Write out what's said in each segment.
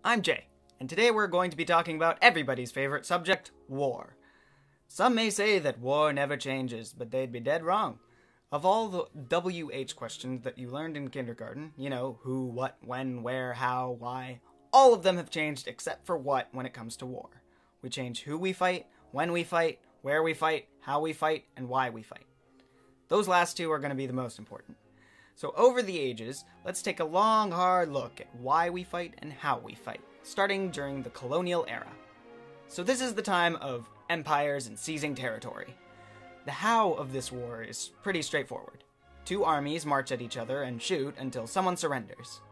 I'm Jay, and today we're going to be talking about everybody's favorite subject, war. Some may say that war never changes, but they'd be dead wrong. Of all the WH questions that you learned in kindergarten, you know, who, what, when, where, how, why, all of them have changed except for what when it comes to war. We change who we fight, when we fight, where we fight, how we fight, and why we fight. Those last two are going to be the most important. So over the ages, let's take a long, hard look at why we fight and how we fight, starting during the colonial era. So this is the time of empires and seizing territory. The how of this war is pretty straightforward. Two armies march at each other and shoot until someone surrenders.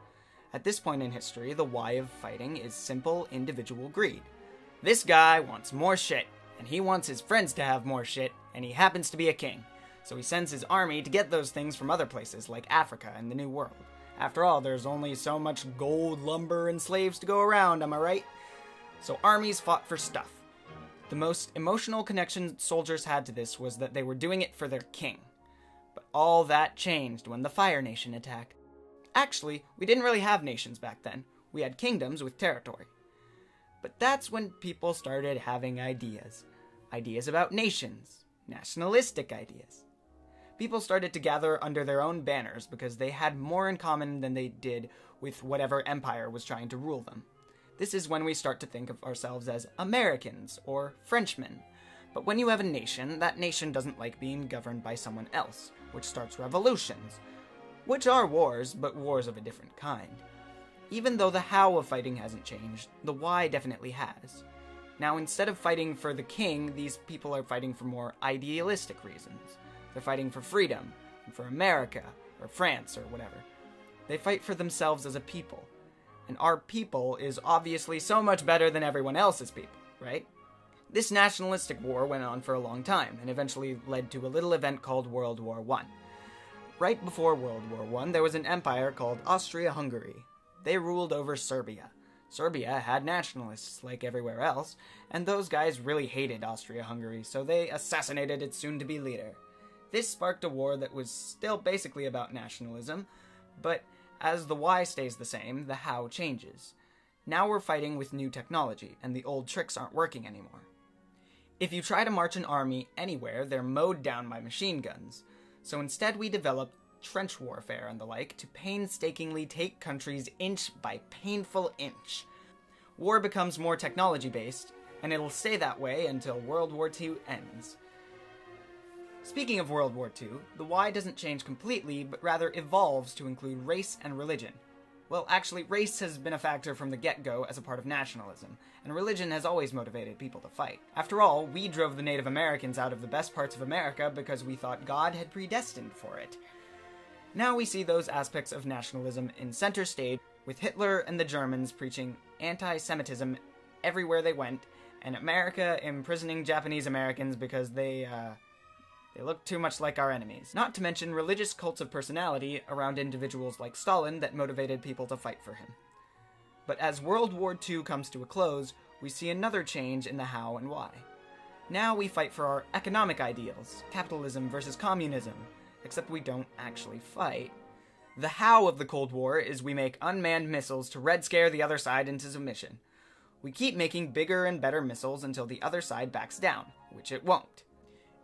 At this point in history, the why of fighting is simple individual greed. This guy wants more shit, and he wants his friends to have more shit, and he happens to be a king. So he sends his army to get those things from other places, like Africa and the New World. After all, there's only so much gold, lumber, and slaves to go around, am I right? So armies fought for stuff. The most emotional connection soldiers had to this was that they were doing it for their king. But all that changed when the Fire Nation attacked. Actually, we didn't really have nations back then. We had kingdoms with territory. But that's when people started having ideas. Ideas about nations. Nationalistic ideas. People started to gather under their own banners because they had more in common than they did with whatever empire was trying to rule them. This is when we start to think of ourselves as Americans or Frenchmen. But when you have a nation, that nation doesn't like being governed by someone else, which starts revolutions, which are wars, but wars of a different kind. Even though the how of fighting hasn't changed, the why definitely has. Now, instead of fighting for the king, these people are fighting for more idealistic reasons. They're fighting for freedom, and for America, or France, or whatever. They fight for themselves as a people. And our people is obviously so much better than everyone else's people, right? This nationalistic war went on for a long time, and eventually led to a little event called World War I. Right before World War I, there was an empire called Austria-Hungary. They ruled over Serbia. Serbia had nationalists, like everywhere else, and those guys really hated Austria-Hungary, so they assassinated its soon-to-be leader. This sparked a war that was still basically about nationalism, but as the why stays the same, the how changes. Now we're fighting with new technology, and the old tricks aren't working anymore. If you try to march an army anywhere, they're mowed down by machine guns. So instead we developed trench warfare and the like to painstakingly take countries inch by painful inch. War becomes more technology-based, and it'll stay that way until World War II ends. Speaking of World War II, the why doesn't change completely, but rather evolves to include race and religion. Well, actually, race has been a factor from the get-go as a part of nationalism, and religion has always motivated people to fight. After all, we drove the Native Americans out of the best parts of America because we thought God had predestined for it. Now we see those aspects of nationalism in center stage, with Hitler and the Germans preaching anti-Semitism everywhere they went, and America imprisoning Japanese Americans because they look too much like our enemies. Not to mention religious cults of personality around individuals like Stalin that motivated people to fight for him. But as World War II comes to a close, we see another change in the how and why. Now we fight for our economic ideals, capitalism versus communism, except we don't actually fight. The how of the Cold War is we make unmanned missiles to red scare the other side into submission. We keep making bigger and better missiles until the other side backs down, which it won't.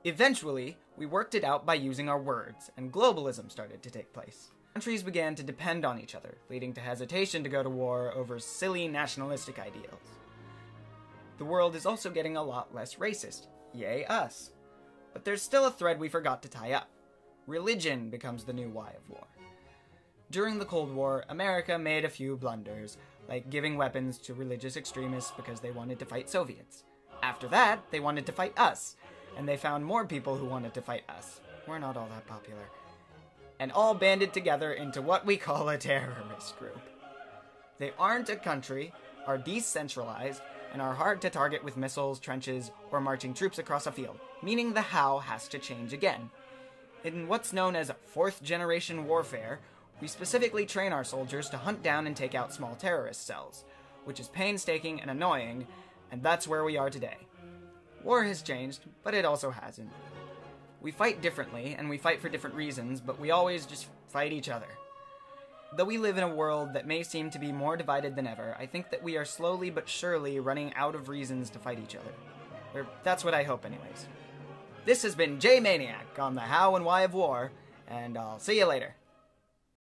Eventually, we worked it out by using our words, and globalism started to take place. Countries began to depend on each other, leading to hesitation to go to war over silly nationalistic ideals. The world is also getting a lot less racist. Yay us. But there's still a thread we forgot to tie up. Religion becomes the new why of war. During the Cold War, America made a few blunders, like giving weapons to religious extremists because they wanted to fight Soviets. After that, they wanted to fight us, and they found more people who wanted to fight us. We're not all that popular. And all banded together into what we call a terrorist group. They aren't a country, are decentralized, and are hard to target with missiles, trenches, or marching troops across a field, meaning the how has to change again. In what's known as fourth-generation warfare, we specifically train our soldiers to hunt down and take out small terrorist cells, which is painstaking and annoying, and that's where we are today. War has changed, but it also hasn't. We fight differently, and we fight for different reasons, but we always just fight each other. though we live in a world that may seem to be more divided than ever, I think that we are slowly but surely running out of reasons to fight each other. Or that's what I hope anyways. This has been J-Maniac on the how and why of war, and I'll see you later.